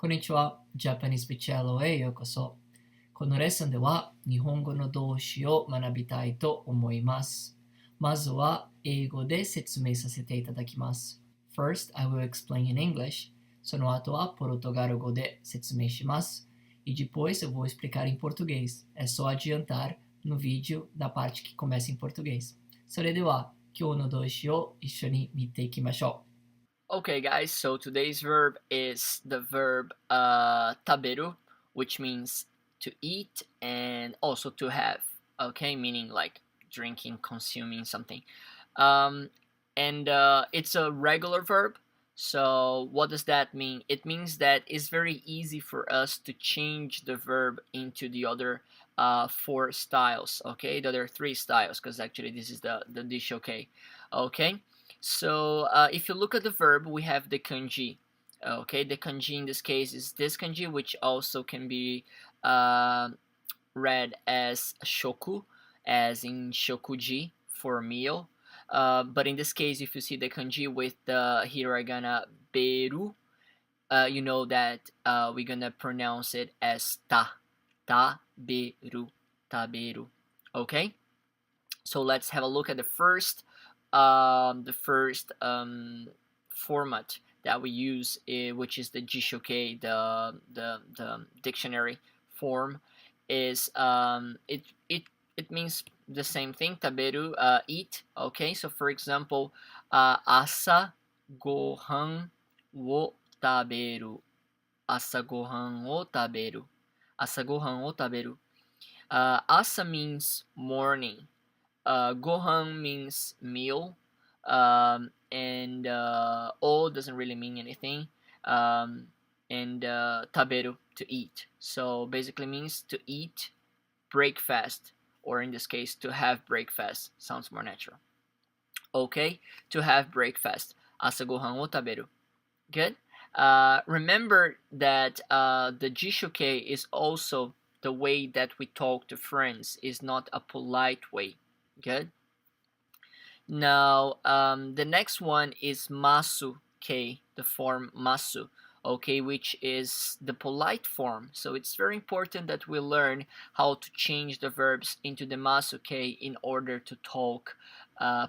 こんにちは。JAPANESewithCello へようこそ。このレッスンでは日本語の動詞を学びたいと思います。まずは英語で説明させていただきます。First, I will explain in English. その後はポルトガル語で説明します。E depois eu vou explicar em português. É só adiantar no vídeo da parte que começa em português. それでは今日の動詞を一緒に見ていきましょう。Okay, guys, so today's verb is the verb TABERU, which means to eat and also to have, okay, meaning like drinking, consuming something. It's a regular verb. So what does that mean? It means that it's very easy for us to change the verb into the other four styles, okay, the other three styles, because actually this is the dish, okay. So if you look at the verb, we have the kanji. Okay, the kanji in this case is this kanji, which also can be read as shoku, as in shokuji for meal. But in this case, if you see the kanji with the hiragana beru, you know that we're gonna pronounce it as taberu. Okay, so let's have a look at the first format that we use, which is the jishoke, the dictionary form, is it means the same thing, taberu, eat. Okay, so for example, asa gohan wo taberu, asa gohan wo taberu, asa gohan wo taberu. Asa means morning. Gohan means meal, and o doesn't really mean anything, and taberu, to eat. So basically means to eat breakfast, or in this case to have breakfast. Sounds more natural. Okay, to have breakfast. Asa gohan wo taberu. Good. Remember that the jishoke is also the way that we talk to friends, is not a polite way. Good. Now the next one is masu ke, the form masu, okay, which is the polite form. So it's very important that we learn how to change the verbs into the masu ke in order to talk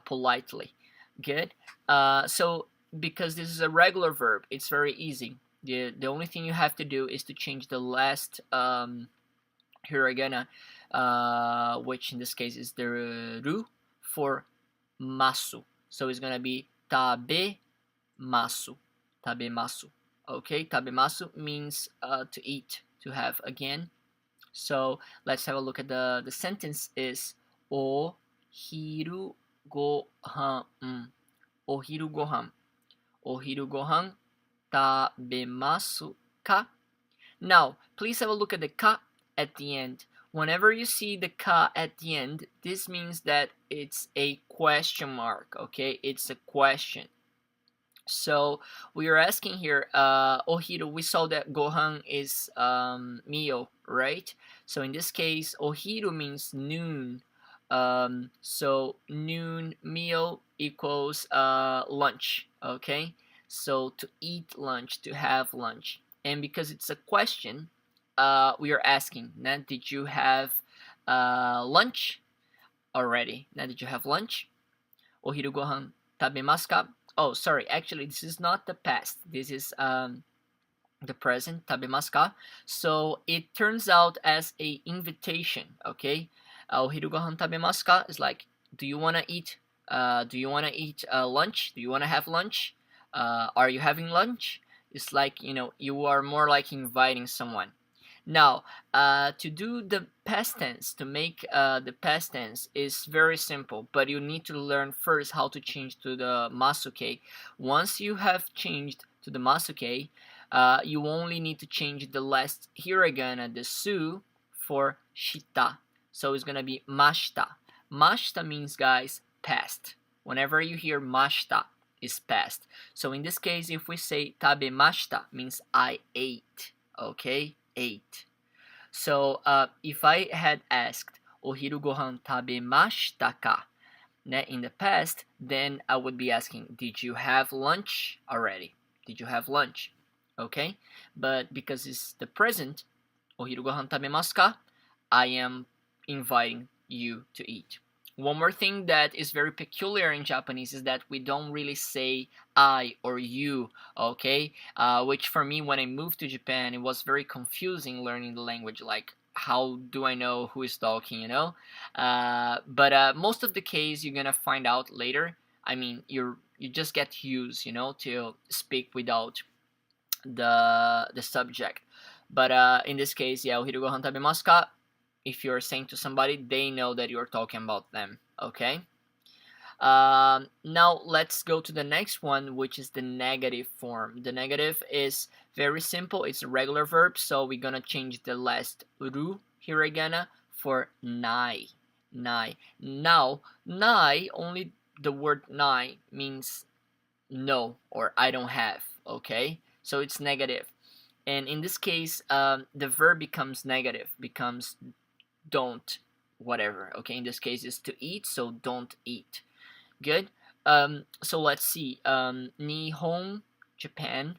politely. Good. So because this is a regular verb, it's very easy. The only thing you have to do is to change the last hiragana, which in this case is the ru, for masu. So it's gonna be tabemasu. Okay, tabemasu means to eat, to have again. So let's have a look at the sentence is o hiru gohan. O hiru gohan. O hiru gohan tabemasu ka? Now, please have a look at the ka at the end. Whenever you see the ka at the end, this means that it's a question mark, okay? It's a question. So we are asking here, ohiru, we saw that gohan is meal, right? So in this case, ohiru means noon. So noon meal equals lunch, okay? So to eat lunch, to have lunch. And because it's a question, we are asking, now, did you have lunch already? Now, did you have lunch? Ohiru gohan tabemasu ka? Oh, sorry, actually, this is not the past. This is the present, tabemasu ka? So it turns out as a invitation, okay? Ohiru gohan tabemasu ka is like, do you want to eat? Do you want to eat lunch? Do you want to have lunch? Are you having lunch? It's like, you know, you are more like inviting someone. Now, to do the past tense, to make the past tense is very simple, but you need to learn first how to change to the masuke. Once you have changed to the masuke, you only need to change the last hiragana, the su, for shita. So it's gonna be mashita. Mashita means, guys, past. Whenever you hear mashita, is past. So in this case, if we say tabemashita, means I ate. Okay, ate. So if I had asked ohiru gohan tabemashita ka in the past, then I would be asking, did you have lunch already? Did you have lunch? okay? But because it's the present, o hiru gohan tabemasu ka? I am inviting you to eat. One more thing that is very peculiar in Japanese is that we don't really say I or you, okay? Which for me, when I moved to Japan, it was very confusing learning the language. Like, how do I know who is talking, you know? But most of the case, you're gonna find out later. I mean, you just get used, you know, to speak without the subject. But in this case, yeah, o hiru gohan tabemasu ka? If you're saying to somebody, they know that you're talking about them, okay? Now let's go to the next one, which is the negative form. The negative is very simple. It's a regular verb, so we're gonna change the last ru hiragana for nai. Nai. Now, nai, only the word nai means no or I don't have, okay? So it's negative. And in this case, the verb becomes negative, becomes don't whatever, okay? In this case, it's to eat, so don't eat. Good. So let's see. Nihon, Japan,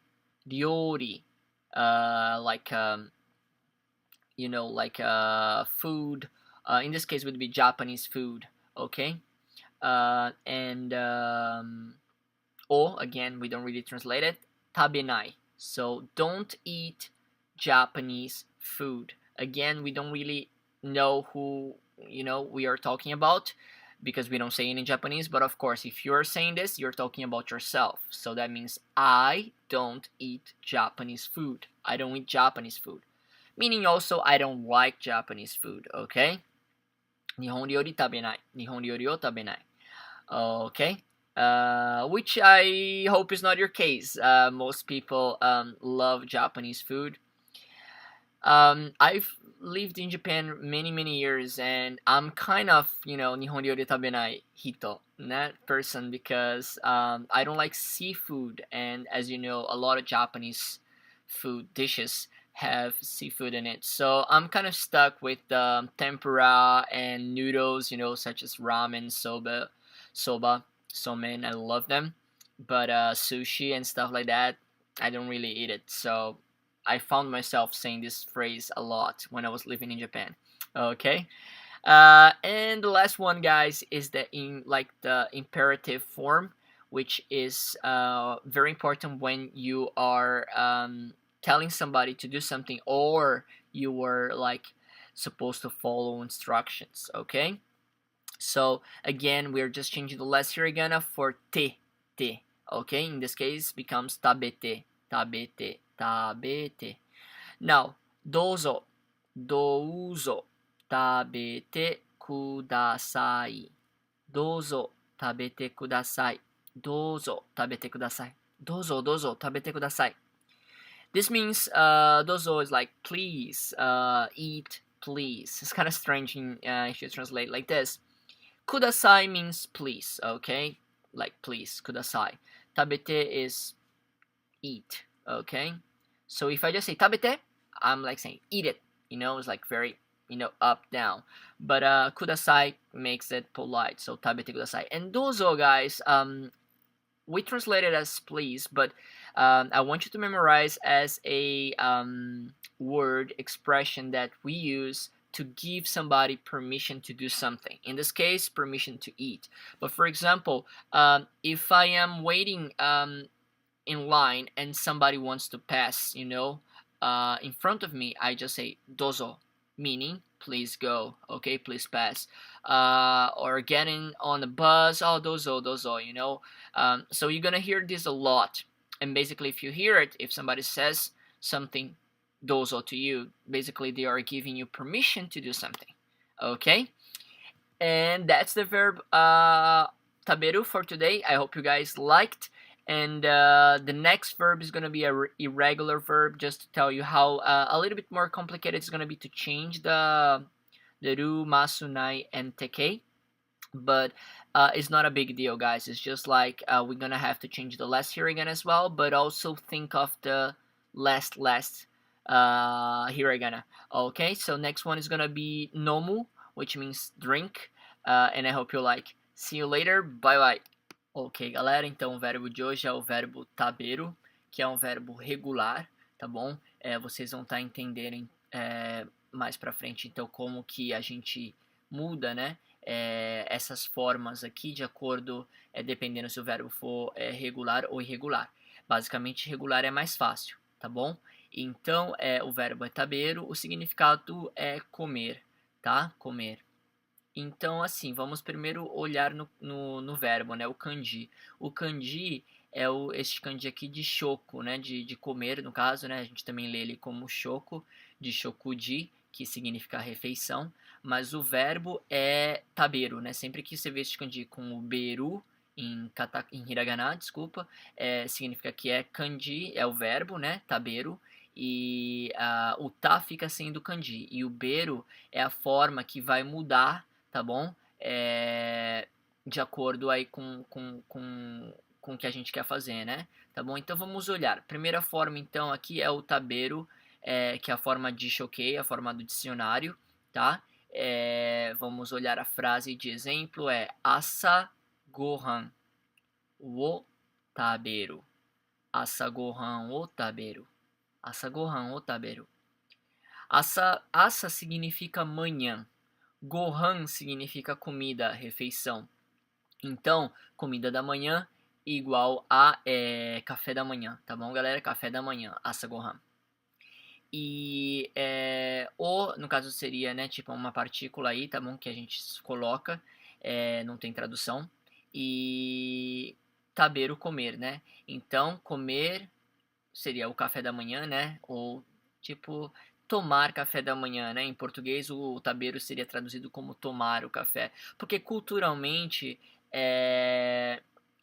ryori, like you know, like food. In this case, would be Japanese food, okay? And o, again, we don't really translate it. Tabenai. So don't eat Japanese food. Again, we don't really know who, you know, we are talking about because we don't say it in Japanese. But of course, if you're saying this, you're talking about yourself. So that means I don't eat Japanese food. I don't eat Japanese food. Meaning also I don't like Japanese food, okay? Nihon ryori tabenai. Nihon ryori o tabenai. Okay? Which I hope is not your case. Most people love Japanese food. I've lived in Japan many years, and I'm kind of, you know, Nihon ryori tabenai hito, that person, because I don't like seafood, and as you know, a lot of Japanese food dishes have seafood in it. So I'm kind of stuck with tempura and noodles, you know, such as ramen, soba, somen. I love them, but sushi and stuff like that, I don't really eat it. So I found myself saying this phrase a lot when I was living in Japan. Okay, and the last one, guys, is the imperative form, which is very important when you are telling somebody to do something, or you were like supposed to follow instructions. Okay, so again, we're just changing the last hiragana for te. Okay, in this case becomes tabete. Tabete. Now, dozo, tabete kudasai. Dozo, tabete kudasai. Dozo, tabete kudasai. Dozo, tabete kudasai. This means dozo is like please, eat, please. It's kind of strange if you translate like this. Kudasai means please, okay? Like please, kudasai. Tabete is eat, okay? So if I just say tabete, I'm like saying eat it, you know, it's like very, you know, up, down. But kudasai makes it polite, so tabete kudasai. And dozo, guys, we translate it as please, but I want you to memorize as a word expression that we use to give somebody permission to do something. In this case, permission to eat. But for example, if I am waiting in line and somebody wants to pass, you know, in front of me, I just say dozo, meaning please go, okay, please pass. Or getting on the bus, oh, dozo, you know. So you're gonna hear this a lot. And basically, if you hear it, if somebody says something dozo to you, basically they are giving you permission to do something, okay? And that's the verb taberu for today. I hope you guys liked. And the next verb is going to be a irregular verb, just to tell you how a little bit more complicated it's going to be to change the ru, masu, nai, and teke. But it's not a big deal, guys. It's just like we're going to have to change the last hiragana as well, but also think of the last hiragana. Okay, so next one is going to be nomu, which means drink. And I hope you like. See you later. Bye bye. Ok, galera, então o verbo de hoje é o verbo taberu, que é um verbo regular, tá bom? Vocês vão estar entendendo mais pra frente, então, como que a gente muda, né? Essas formas aqui de acordo, dependendo se o verbo for regular ou irregular. Basicamente, regular é mais fácil, tá bom? Então, o verbo é taberu, o significado é comer, tá? Comer. Então, assim, vamos primeiro olhar no verbo, né? O kanji. O kanji é este kanji aqui de shoko, né? De comer, no caso, né? A gente também lê ele como shoko, de shokuji, que significa refeição. Mas o verbo é taberu, né? Sempre que você vê este kanji com o beru, em hiragana, desculpa, significa que é kanji, é o verbo, né? Taberu. E o ta fica sendo kanji. E o beru é a forma que vai mudar, tá bom? De acordo aí com o que a gente quer fazer, né? Tá bom? Então vamos olhar. Primeira forma, então, aqui é o taberu, que é a forma de shokei, a forma do dicionário, tá? Vamos olhar a frase de exemplo, asa gohan wo taberu. Asa gohan wo taberu. Asa gohan wo taberu. Asa significa manhã. Gohan significa comida, refeição. Então, comida da manhã igual a café da manhã, tá bom, galera? Café da manhã, asa gohan. E o, no caso, seria, né, tipo uma partícula aí, tá bom? Que a gente coloca, não tem tradução. E taberu, comer, né? Então, comer seria o café da manhã, né? Ou, tipo, tomar café da manhã, né? Em português, o taberu seria traduzido como tomar o café. Porque culturalmente,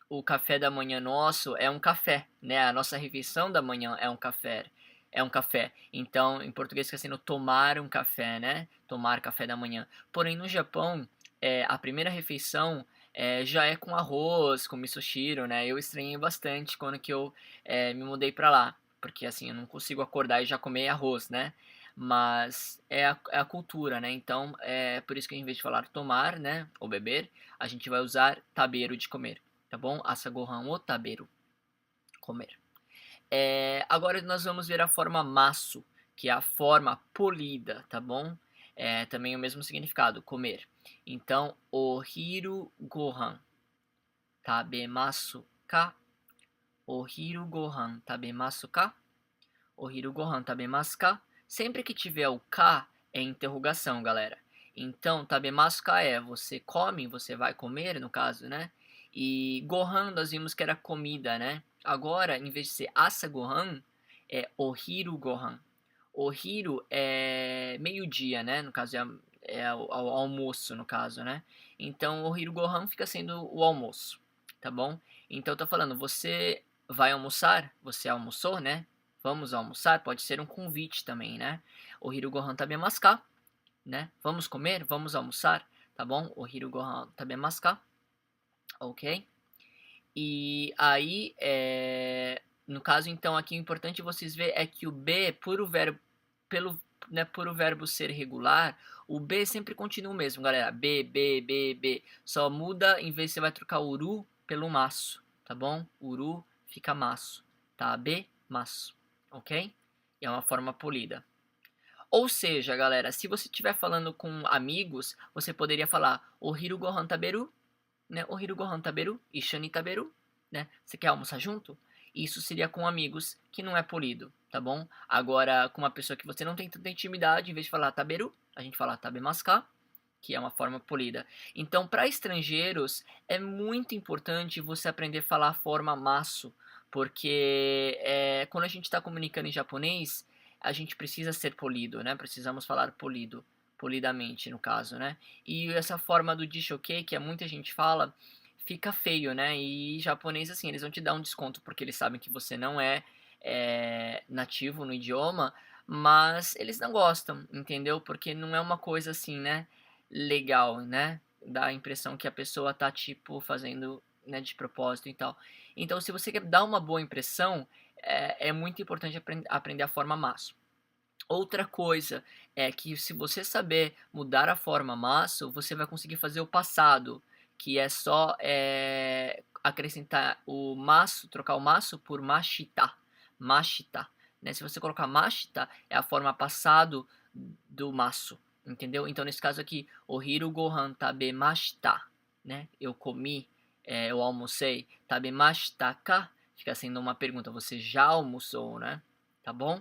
o café da manhã nosso é um café, né? A nossa refeição da manhã é um café. É um café. Então, em português fica sendo tomar um café, né? Tomar café da manhã. Porém, no Japão, a primeira refeição já é com arroz, com misoshiro, né? Eu estranhei bastante quando que eu me mudei pra lá. Porque, assim, eu não consigo acordar e já comer arroz, né? Mas é a cultura, né? Então, por isso que em vez de falar tomar, né? Ou beber, a gente vai usar taberu, de comer. Tá bom? Asa gohan o taberu. Comer. Agora nós vamos ver a forma masu, que é a forma polida, tá bom? Também o mesmo significado, comer. Então, o hiru gohan tabemasu ka? O hiru gohan tabemasu ka? O hiru gohan tabemasu ka? Sempre que tiver o ka, é interrogação, galera. Então, tabemasu ka é você come, você vai comer, no caso, né? E gohan nós vimos que era comida, né? Agora, em vez de ser asa gohan, é o hiru gohan. O hiru é meio-dia, né? No caso, é o almoço, no caso, né? Então, o hiru gohan fica sendo o almoço, tá bom? Então, eu tô falando, você vai almoçar? Você almoçou, né? Vamos almoçar? Pode ser um convite também, né? O hiru gohan tabemasu ka? Né? Vamos comer? Vamos almoçar? Tá bom? O hiru gohan tabemasu ka? Ok? E aí, no caso, então, aqui o importante vocês ver é que o B, por o verbo ser regular, o B sempre continua o mesmo, galera. B, B, B, B. Só muda, em vez de você vai trocar o uru pelo maço, tá bom? Uru fica maço, tá? B, maço, ok? E é uma forma polida. Ou seja, galera, se você estiver falando com amigos, você poderia falar o hiru gohan taberu? Né? O hiru gohan taberu, ishani taberu, né? Você quer almoçar junto? Isso seria com amigos, que não é polido, tá bom? Agora, com uma pessoa que você não tem tanta intimidade, em vez de falar taberu, a gente fala tabemasu ka, que é uma forma polida. Então, para estrangeiros, é muito importante você aprender a falar a forma masu, porque quando a gente está comunicando em japonês, a gente precisa ser polido, né? Precisamos falar polido. Polidamente, no caso, né? E essa forma do dishoke, que muita gente fala, fica feio, né? E japonês, assim, eles vão te dar um desconto porque eles sabem que você não é nativo no idioma, mas eles não gostam, entendeu? Porque não é uma coisa assim, né? Legal, né? Dá a impressão que a pessoa tá, tipo, fazendo, né, de propósito e tal. Então, se você quer dar uma boa impressão, é muito importante aprender a forma masu. Outra coisa é que se você saber mudar a forma masu, você vai conseguir fazer o passado, que é só acrescentar o masu, trocar o masu por mashita. mashita, né? Se você colocar mashita, é a forma passado do masu, entendeu? Então, nesse caso aqui, o hiru gohan tabemashita, né? Eu comi, eu almocei. Tabemashita ka? Fica sendo uma pergunta, você já almoçou, né? Tá bom?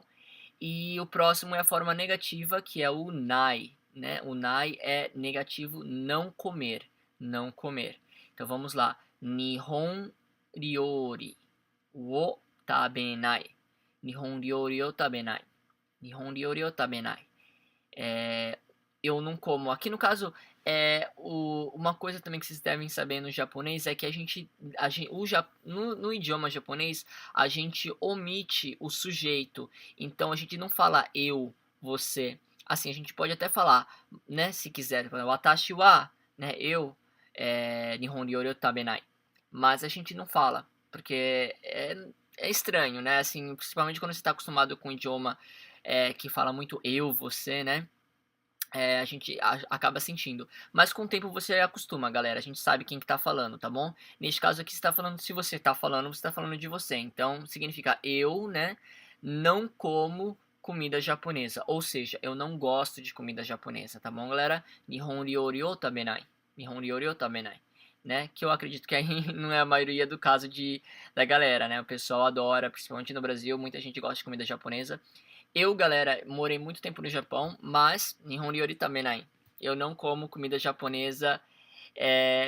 E o próximo é a forma negativa, que é o nai, né? O nai é negativo, não comer, não comer. Então vamos lá. Nihon ryori wo tabenai. Nihon ryori o tabenai. Nihon ryori o tabenai. Eu não como. Aqui no caso, uma coisa também que vocês devem saber no japonês é que no idioma japonês, a gente omite o sujeito. Então, a gente não fala eu, você. Assim, a gente pode até falar, né, se quiser, watashi wa, né, eu, nihon ryori o tabenai. Mas a gente não fala, porque é estranho, né, assim, principalmente quando você está acostumado com um idioma que fala muito eu, você, né. A gente acaba sentindo. Mas com o tempo você acostuma, galera. A gente sabe quem que tá falando, tá bom? Neste caso aqui, você tá falando, se você tá falando de você. Então, significa eu, né, não como comida japonesa. Ou seja, eu não gosto de comida japonesa, tá bom, galera? Nihon ryori o tabenai. Nihon ryori o tabenai. Né? Que eu acredito que aí não é a maioria do caso da galera, né? O pessoal adora, principalmente no Brasil, muita gente gosta de comida japonesa. Eu, galera, morei muito tempo no Japão, mas Nihon ryori tabenai. Eu não como comida japonesa.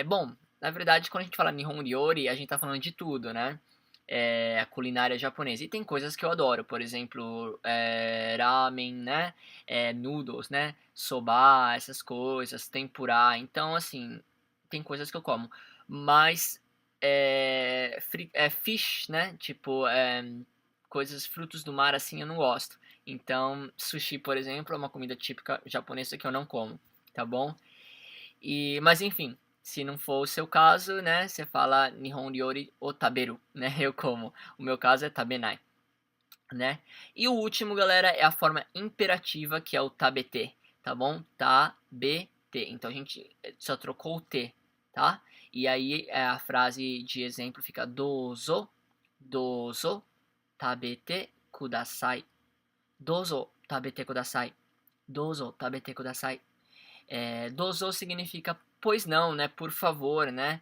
Bom, na verdade, quando a gente fala Nihon ryori, a gente tá falando de tudo, né? A culinária japonesa. E tem coisas que eu adoro, por exemplo, ramen, né? Noodles, né? Soba, essas coisas, tempurá. Então, assim, tem coisas que eu como. Mas, fish, né? Tipo, coisas, frutos do mar, assim, eu não gosto. Então, sushi, por exemplo, é uma comida típica japonesa que eu não como, tá bom? Mas enfim, se não for o seu caso, né, você fala Nihon ryori o taberu, né, eu como. O meu caso é tabenai, né? E o último, galera, é a forma imperativa, que é o tabete, tá bom? Tabete. Então a gente só trocou o T, tá? E aí a frase de exemplo fica dozo, dozo, tabete kudasai. Dozo tabete kudasai. Dozo tabete kudasai. Dozo significa pois não, né? Por favor, né?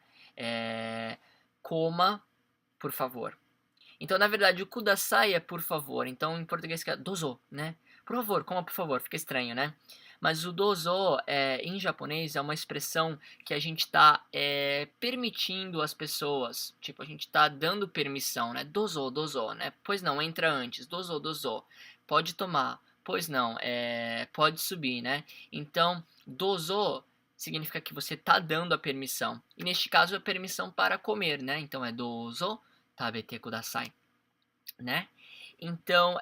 Coma, por favor. Então, na verdade, o kudasai é por favor. Então, em português fica dozo, né? Por favor, coma por favor. Fica estranho, né? Mas o dozo, em japonês, é uma expressão que a gente está permitindo as pessoas. Tipo, a gente está dando permissão, né? Dozo, dozo, né? Pois não, entra antes. Dozo, dozo. Pode tomar. Pois não, pode subir, né? Então, dozo significa que você está dando a permissão. E neste caso, é permissão para comer, né? Então, é dozo tabete kudasai, né? Então,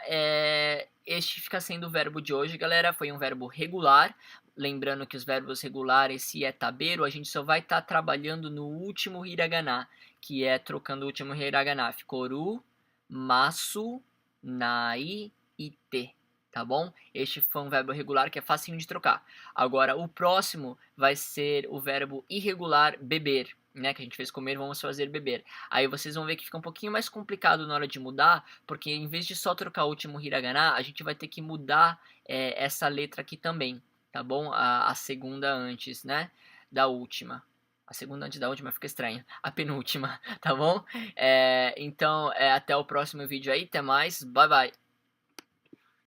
este fica sendo o verbo de hoje, galera. Foi um verbo regular. Lembrando que os verbos regulares, se é taberu, a gente só vai estar trabalhando no último hiragana, que é trocando o último hiragana. Ficou ru, masu, nai, ite. Tá bom? Este foi um verbo regular que é facinho de trocar. Agora, o próximo vai ser o verbo irregular beber, né? Que a gente fez comer, vamos fazer beber. Aí vocês vão ver que fica um pouquinho mais complicado na hora de mudar, porque em vez de só trocar o último hiragana, a gente vai ter que mudar essa letra aqui também, tá bom? A segunda antes, né? Da última. A segunda antes da última fica estranha. A penúltima, tá bom? Então, até o próximo vídeo aí. Até mais. Bye, bye.